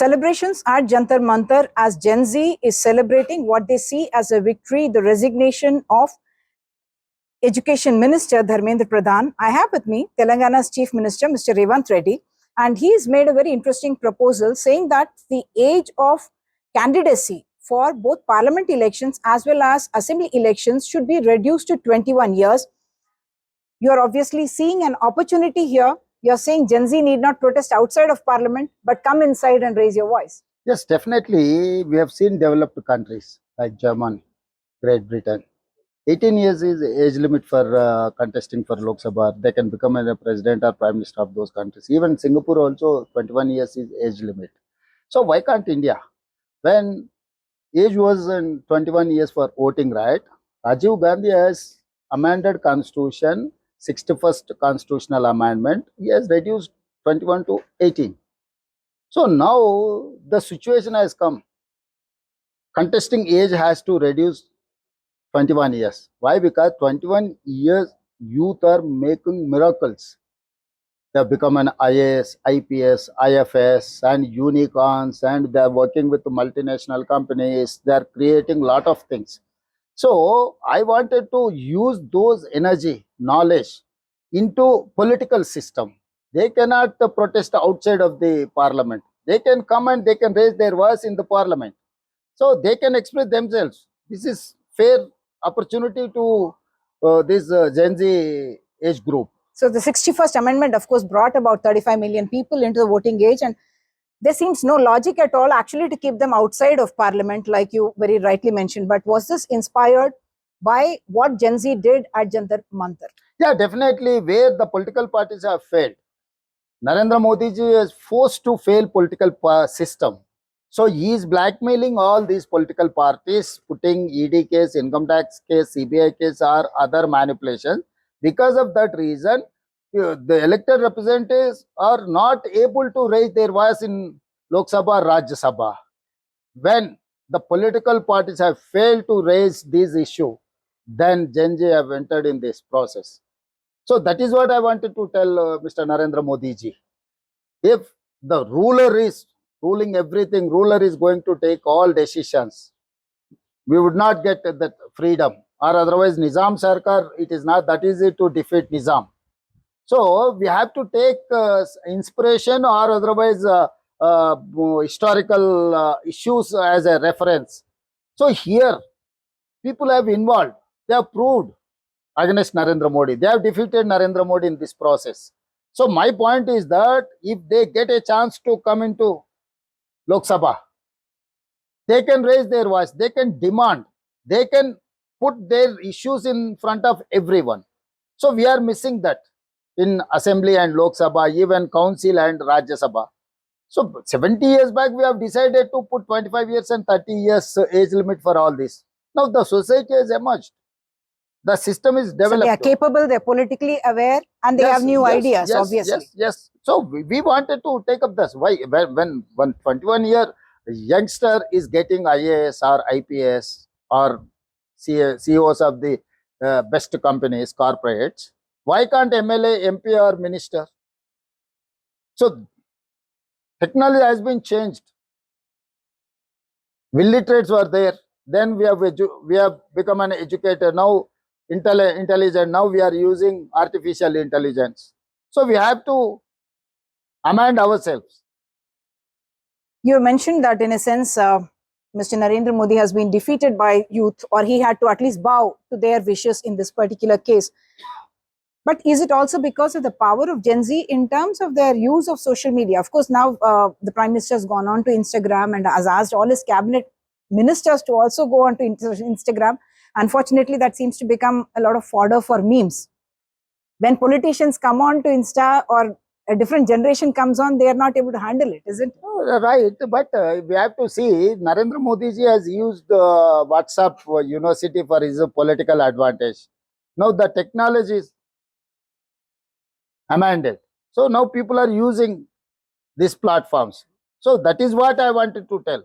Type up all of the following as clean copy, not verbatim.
Celebrations at Jantar Mantar as Gen Z is celebrating what they see as a victory, the resignation of Education Minister Dharmendra Pradhan. I have with me Telangana's Chief Minister, Mr. Revanth Reddy, and he's made a very interesting proposal saying that the age of candidacy for both parliament elections as well as assembly elections should be reduced to 21 years. You're obviously seeing an opportunity here. You're saying Gen Z need not protest outside of parliament, but come inside and raise your voice. Yes, definitely. We have seen developed countries like Germany, Great Britain. 18 years is age limit for contesting for Lok Sabha. They can become a president or prime minister of those countries. Even Singapore also 21 years is age limit. So why can't India? When age was in 21 years for voting right, Rajiv Gandhi has amended constitution, 61st constitutional amendment. He has reduced 21 to 18. So now the situation has come. Contesting age has to reduce 21 years. Why? Because 21 years youth are making miracles. They have become an IAS, IPS, IFS and unicorns, and they are working with multinational companies. They are creating a lot of things. So I wanted to use those energy, knowledge into political system. They cannot protest outside of the parliament. They can come and they can raise their voice in the parliament. So they can express themselves. This is fair opportunity to this Gen Z age group. So the 61st Amendment, of course, brought about 35 million people into the voting age, and there seems no logic at all actually to keep them outside of parliament, like you very rightly mentioned. But was this inspired by what Gen Z did at Jantar Mantar? Yeah, definitely. Where the political parties have failed, Narendra Modi ji is forced to fail political system. So he is blackmailing all these political parties, putting ED case, income tax case, CBI case or other manipulations. Because of that reason, the elected representatives are not able to raise their voice in Lok Sabha, Rajya Sabha. When the political parties have failed to raise this issue, then Gen Z have entered in this process. So that is what I wanted to tell Mr. Narendra Modi ji. If the ruler is ruling everything, ruler is going to take all decisions, we would not get that freedom. Or otherwise Nizam Sarkar, it is not that easy to defeat Nizam. So we have to take inspiration or otherwise historical issues as a reference. So here people have involved, they have proved against Narendra Modi. They have defeated Narendra Modi in this process. So my point is that if they get a chance to come into Lok Sabha, they can raise their voice, they can demand, they can put their issues in front of everyone. So we are missing that in Assembly and Lok Sabha, even Council and Rajya Sabha. So 70 years back, we have decided to put 25 years and 30 years age limit for all this. Now the society has emerged. The system is developed. So they are capable, they are politically aware, and they have new ideas, obviously. Yes. So we wanted to take up this. Why? When 21-year youngster is getting IAS or IPS or CEOs of the best companies, corporates, why can't MLA, MP or minister? So technology has been changed. Illiterates were there. Then we have become an educator. Now intelligent. Now we are using artificial intelligence. So we have to amend ourselves. You mentioned that in a sense, Mr. Narendra Modi has been defeated by youth, or he had to at least bow to their wishes in this particular case. But is it also because of the power of Gen Z in terms of their use of social media? Of course, now the Prime Minister has gone on to Instagram and has asked all his cabinet ministers to also go on to Instagram. Unfortunately, that seems to become a lot of fodder for memes. When politicians come on to Insta or a different generation comes on, they are not able to handle it, isn't it? Right, but we have to see Narendra Modi ji has used WhatsApp University for his political advantage. Now the technology is amended. So now people are using these platforms. So that is what I wanted to tell.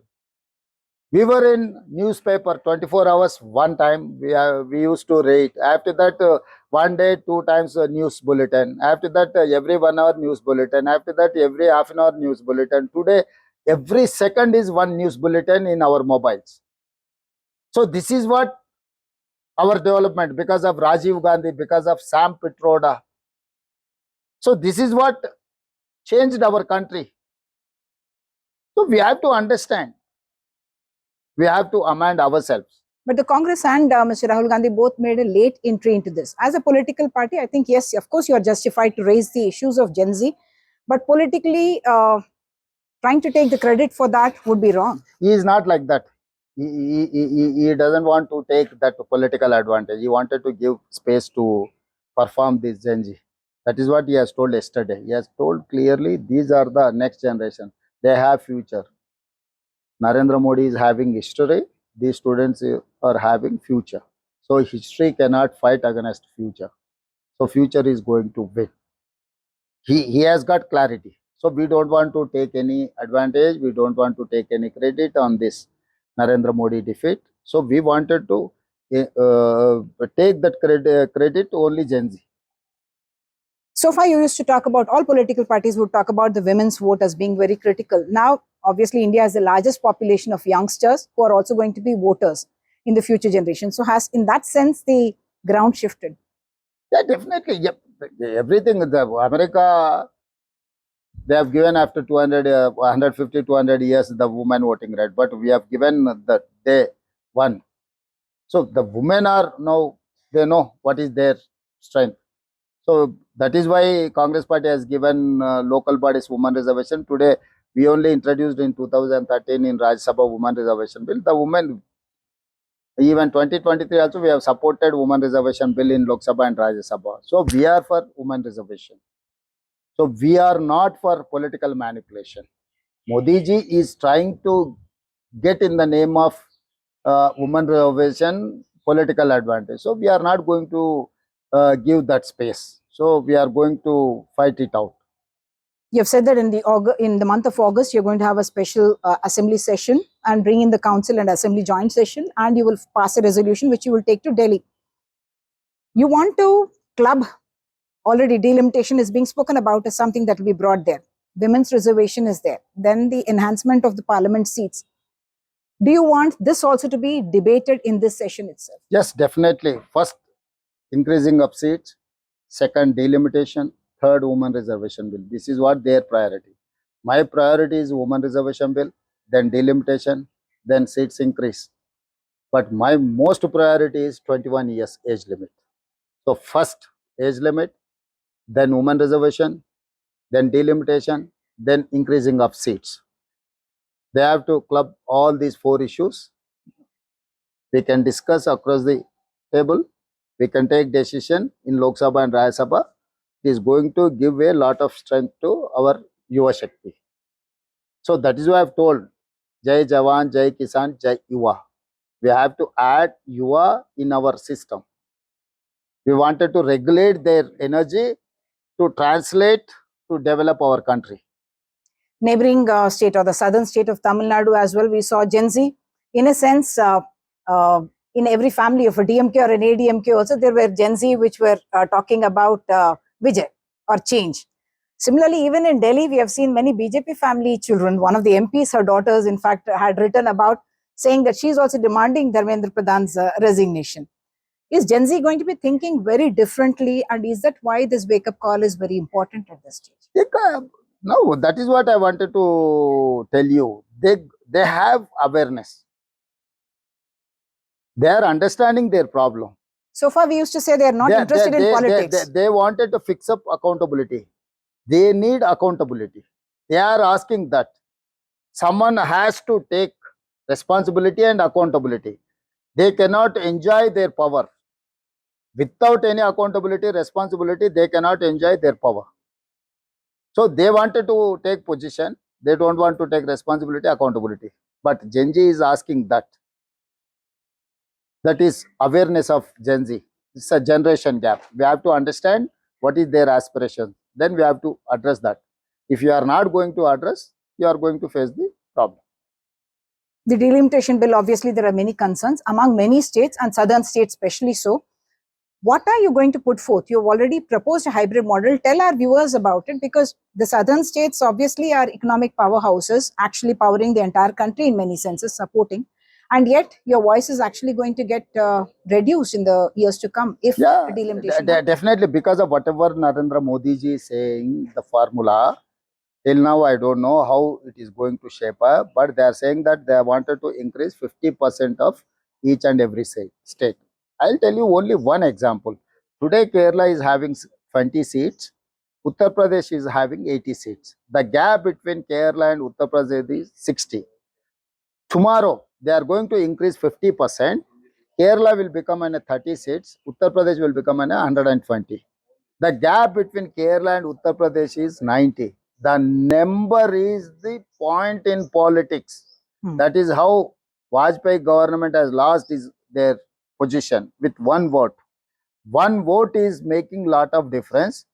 We were in newspaper 24 hours one time. We used to read. After that, one day, 2 times news bulletin. After that, every 1 hour news bulletin. After that, every half an hour news bulletin. Today, Every second is one news bulletin in our mobiles. So this is what our development, because of Rajiv Gandhi, because of Sam Pitroda. So this is what changed our country. So we have to understand. We have to amend ourselves. But the Congress and Mr. Rahul Gandhi both made a late entry into this. As a political party, I think, yes, of course, you are justified to raise the issues of Gen Z. But politically, trying to take the credit for that would be wrong. He is not like that. He doesn't want to take that political advantage. He wanted to give space to perform this Gen Z. That is what he has told yesterday. He has told clearly, these are the next generation. They have future. Narendra Modi is having history. These students are having future. So history cannot fight against future. So future is going to win. He has got clarity. So we don't want to take any advantage. We don't want to take any credit on this Narendra Modi defeat. So we wanted to take that credit only Gen Z. So far, you used to talk about, all political parties would talk about the women's vote as being very critical. Now, obviously, India has the largest population of youngsters who are also going to be voters in the future generation. So has, in that sense, the ground shifted? Yeah, definitely. Yep. Everything, the America, they have given after 200, 150, 200 years the women voting right, but we have given the day one. So the women are now, they know what is their strength. So that is why Congress party has given local bodies women reservation. Today, we only introduced in 2013 in Rajya Sabha women reservation bill. The women, even 2023 also, we have supported women reservation bill in Lok Sabha and Rajya Sabha. So we are for women reservation. So we are not for political manipulation. Modi ji is trying to get in the name of women reservation political advantage. So we are not going to give that space. So we are going to fight it out. You have said that in the month of August, you're going to have a special assembly session and bring in the council and assembly joint session, and you will pass a resolution which you will take to Delhi. You want to club, already delimitation is being spoken about as something that will be brought there. Women's reservation is there. Then the enhancement of the parliament seats. Do you want this also to be debated in this session itself? Yes, definitely. First, increasing of seats. Second, delimitation. Third, women reservation bill. This is what their priority. My priority is women reservation bill, then delimitation, then seats increase. But my most priority is 21 years age limit. So first, age limit, then women reservation, then delimitation, then increasing of seats. They have to club all these four issues. We can discuss across the table. We can take decision in Lok Sabha and Rajya Sabha. It is going to give a lot of strength to our Yuva Shakti. So that is why I have told Jai Jawan, Jai Kisan, Jai Yuva. We have to add Yuva in our system. We wanted to regulate their energy to translate to develop our country. Neighboring state or the southern state of Tamil Nadu as well, we saw Gen Z. In a sense, in every family of a DMK or an ADMK also, there were Gen Z which were talking about Vijay or change. Similarly, even in Delhi, we have seen many BJP family children. One of the MPs, her daughters, in fact, had written about saying that she is also demanding Dharmendra Pradhan's resignation. Is Gen Z going to be thinking very differently, and is that why this wake-up call is very important at this stage? No, that is what I wanted to tell you. They have awareness. They are understanding their problem. So far, we used to say they are not interested in politics. They wanted to fix up accountability. They need accountability. They are asking that someone has to take responsibility and accountability. They cannot enjoy their power. Without any accountability, responsibility, they cannot enjoy their power. So they wanted to take position. They don't want to take responsibility, accountability. But Gen Z is asking that. That is awareness of Gen Z. It's a generation gap. We have to understand what is their aspiration. Then we have to address that. If you are not going to address, you are going to face the problem. The delimitation bill, obviously, there are many concerns among many states and southern states especially so. What are you going to put forth? You've already proposed a hybrid model. Tell our viewers about it, because the southern states obviously are economic powerhouses, actually powering the entire country in many senses, supporting. And yet, your voice is actually going to get reduced in the years to come if Yeah, delimitation happens. definitely, because of whatever Narendra Modi ji is saying, the formula, till now I don't know how it is going to shape up, but they are saying that they wanted to increase 50% of each and every state. I'll tell you only one example. Today Kerala is having 20 seats, Uttar Pradesh is having 80 seats. The gap between Kerala and Uttar Pradesh is 60. Tomorrow they are going to increase 50%. Kerala will become an 30 seats, Uttar Pradesh will become an 120. The gap between Kerala and Uttar Pradesh is 90. The number is the point in politics. That is how Vajpayee government has lost their position with one vote. One vote is making lot of difference.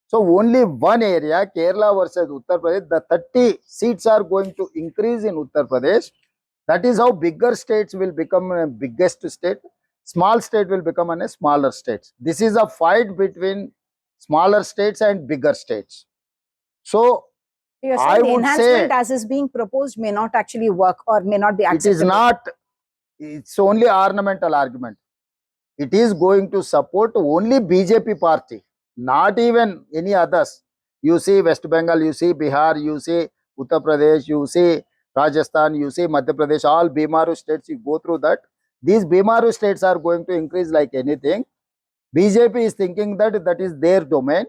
So only one area, Kerala versus Uttar Pradesh, the 30 seats are going to increase in Uttar Pradesh. That is how bigger states will become a biggest state. Small state will become a smaller state. This is a fight between smaller states and bigger states. So You're I saying the would enhancement say as is being proposed may not actually work or may not be it is acceptable. not, it's only ornamental argument. It is going to support only BJP party, not even any others. You see West Bengal, you see Bihar, you see Uttar Pradesh, you see Rajasthan, you see Madhya Pradesh, all Bimaru states, you go through that. These Bimaru states are going to increase like anything. BJP is thinking that that is their domain.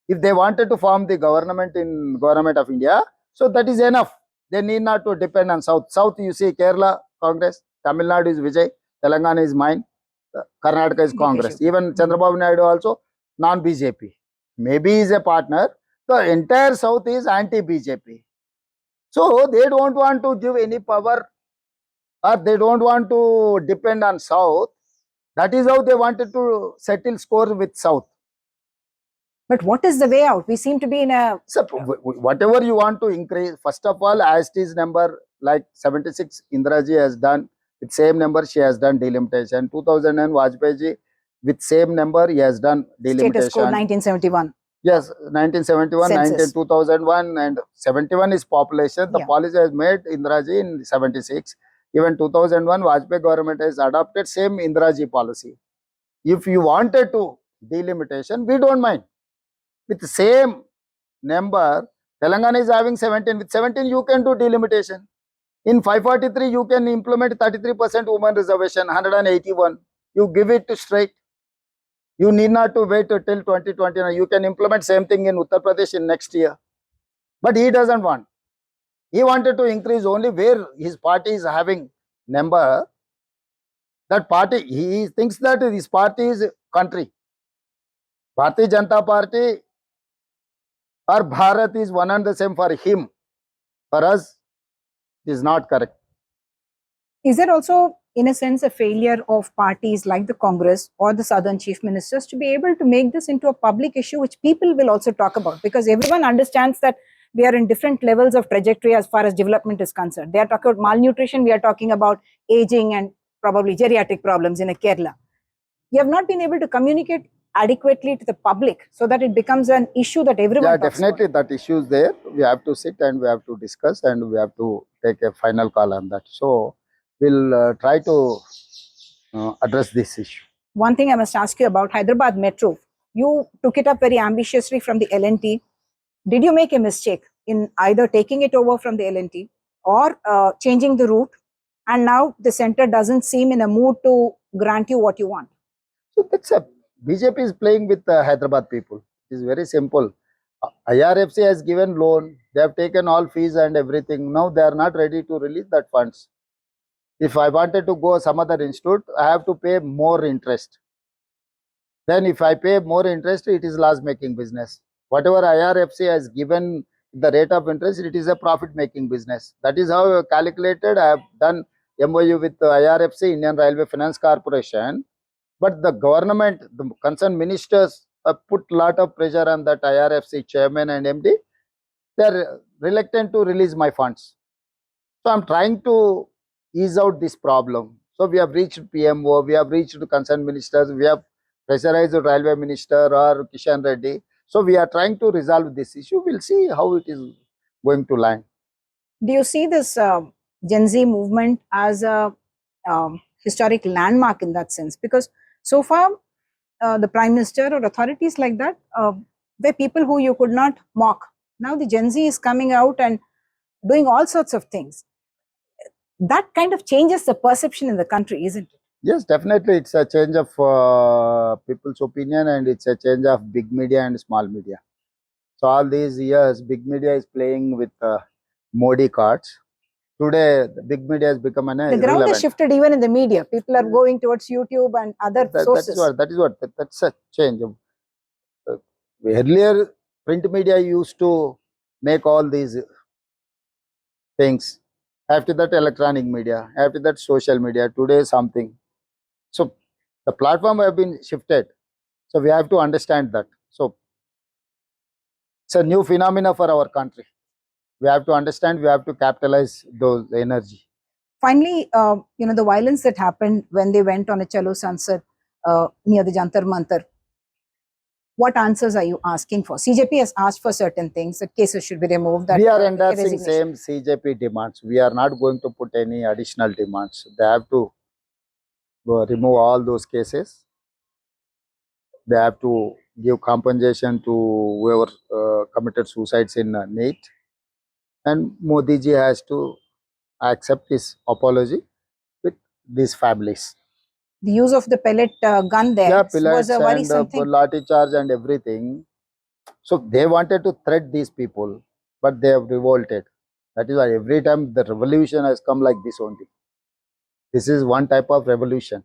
If they wanted to form the government of India, so that is enough. They need not to depend on South. South, you see Kerala, Congress, Tamil Nadu is Vijay, Telangana is mine, Karnataka is Congress. Even Chandrababu Naidu also non-BJP. Maybe he is a partner. The entire South is anti-BJP. So they don't want to give any power, or they don't want to depend on South. That is how they wanted to settle score with South. But what is the way out? We seem to be in a... So whatever you want to increase, first of all, as it is number like 76, Indiraji has done with same number, she has done delimitation. 2000 Vajpayee ji with same number, he has done delimitation. Status code 1971. Yes, 1971, Census. 2001, and 71 is population. The policy has made Indiraji in 76. Even 2001, Vajpayee government has adopted same Indiraji policy. If you wanted to delimitation, we don't mind. With the same number, Telangana is having 17. With 17, you can do delimitation. In 543, you can implement 33% women reservation, 181. You give it to straight. You need not to wait till 2029. You can implement same thing in Uttar Pradesh in next year. But he doesn't want. He wanted to increase only where his party is having number. That party, he thinks that his party is country. Bharatiya Janata Party or Bharat is one and the same for him. For us, it is not correct. Is there also, in a sense, a failure of parties like the Congress or the Southern chief ministers to be able to make this into a public issue which people will also talk about? Because everyone understands that we are in different levels of trajectory as far as development is concerned. They are talking about malnutrition, we are talking about aging and probably geriatric problems in a Kerala. You have not been able to communicate adequately to the public so that it becomes an issue that everyone talks Definitely about. that issue is there. We have to sit and we have to discuss and we have to take a final call on that. So we'll try to address this issue. One thing I must ask you about Hyderabad Metro. You took it up very ambitiously from the L&T. Did you make a mistake in either taking it over from the L&T or changing the route? And now the center doesn't seem in a mood to grant you what you want. So that's a BJP is playing with the Hyderabad people. It is very simple. IRFC has given loan. They have taken all fees and everything. Now they are not ready to release that funds. If I wanted to go some other institute, I have to pay more interest. Then if I pay more interest, it is loss-making business. Whatever IRFC has given the rate of interest, it is a profit-making business. That is how I calculated. I have done MOU with IRFC, Indian Railway Finance Corporation. But the government, the concerned ministers have put lot of pressure on that IRFC chairman and MD. They are reluctant to release my funds. So I'm trying to ease out this problem. So we have reached PMO, we have reached concerned ministers, we have pressurize the railway minister or Kishan Reddy. So we are trying to resolve this issue. We'll see how it is going to land. Do you see this Gen Z movement as a historic landmark in that sense? Because so far, the Prime Minister or authorities like that were people who you could not mock. Now the Gen Z is coming out and doing all sorts of things. That kind of changes the perception in the country, isn't it? Yes, definitely. It's a change of people's opinion, and it's a change of big media and small media. So all these years, big media is playing with Modi cards. Today, the big media has become an The ground irrelevant. has shifted even in the media. People are going towards YouTube and other sources. That's a change. Earlier, print media used to make all these things. After that, electronic media. After that, social media. Today, something. So the platform have been shifted. So we have to understand that. So it's a new phenomena for our country. We have to understand. We have to capitalize those energy. Finally, the violence that happened when they went on a Chalo Sansad near the Jantar Mantar. What answers are you asking for? CJP has asked for certain things, that cases should be removed. That we are endorsing same CJP demands. We are not going to put any additional demands. They have to remove all those cases. They have to give compensation to whoever committed suicides in NEET. And Modi ji has to accept his apology with these families. The use of the pellet gun there was a worrisome thing. Lathi charge and everything. So they wanted to threat these people, but they have revolted. That is why every time the revolution has come like this only. This is one type of revolution.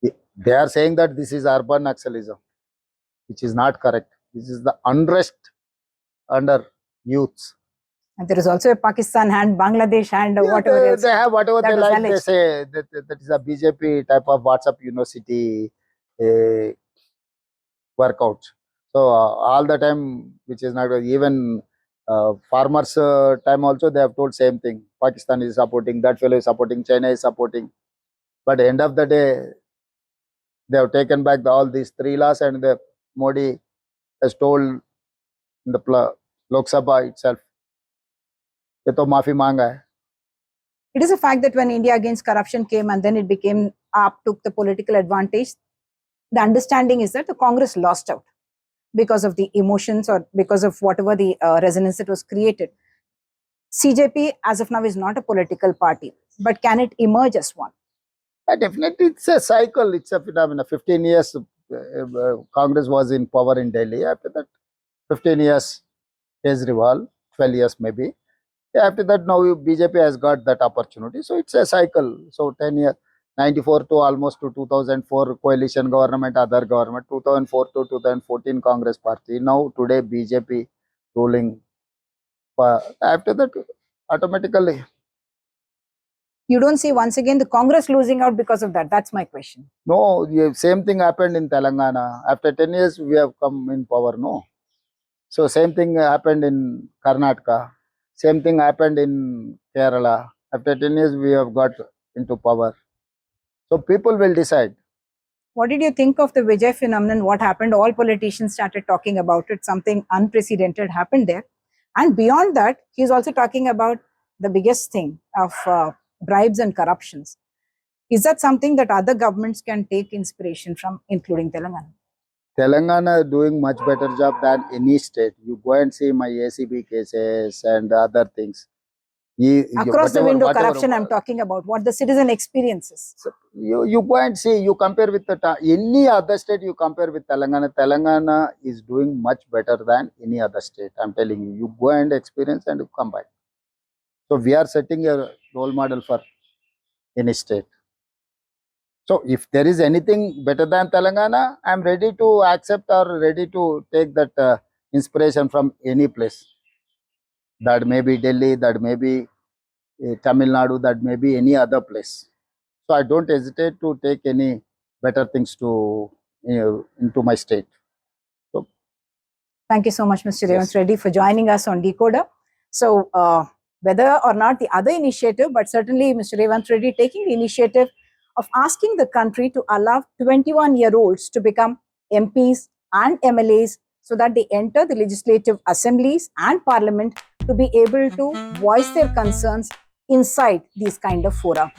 They are saying that this is urban Naxalism, which is not correct. This is the unrest under youths. And there is also a Pakistan hand, Bangladesh hand, whatever else. They have whatever they like. Alleged. They say that is a BJP type of WhatsApp university workout. So all the time, which is not even farmers time also, they have told same thing. Pakistan is supporting, that fellow is supporting, China is supporting. But end of the day, they have taken back all these 3 laws, and the Modi has told in the Lok Sabha itself, ye to maafi manga hai. It is a fact that when India Against Corruption came and then it became AAP took the political advantage, the understanding is that the Congress lost out because of the emotions or because of whatever the resonance that was created. CJP as of now is not a political party, but can it emerge as one? Definitely, it's a cycle, it's a phenomenon. 15 years Congress was in power in Delhi. After that, 15 years Kejriwal, 12 years maybe. After that, now BJP has got that opportunity. So it's a cycle. So 10 years, 94 to almost to 2004 coalition government, other government, 2004 to 2014 Congress party. Now today BJP ruling. After that, automatically. You don't see once again the Congress losing out because of that? That's my question. No, same thing happened in Telangana. After 10 years, we have come in power, no. So same thing happened in Karnataka. Same thing happened in Kerala. After 10 years, we have got into power. So people will decide. What did you think of the Vijay phenomenon? What happened? All politicians started talking about it. Something unprecedented happened there. And beyond that, he's also talking about the biggest thing of bribes and corruptions. Is that something that other governments can take inspiration from, including Telangana? Telangana doing much better job than any state. You go and see my ACB cases and other things. Across the window corruption I'm talking about, what the citizen experiences. You go and see, you compare with any other state, you compare with Telangana. Telangana is doing much better than any other state. I'm telling you, you go and experience and you come back. So we are setting a role model for any state. So if there is anything better than Telangana, I'm ready to accept or ready to take that inspiration from any place. That may be Delhi, that may be Tamil Nadu, that may be any other place. So I don't hesitate to take any better things to into my state. So thank you so much, Mr. Revanth Reddy, for joining us on Dekoder. So whether or not the other initiative, but certainly Mr. Revanth Reddy taking the initiative of asking the country to allow 21-year-olds to become MPs and MLAs so that they enter the legislative assemblies and parliament to be able to voice their concerns inside these kind of fora.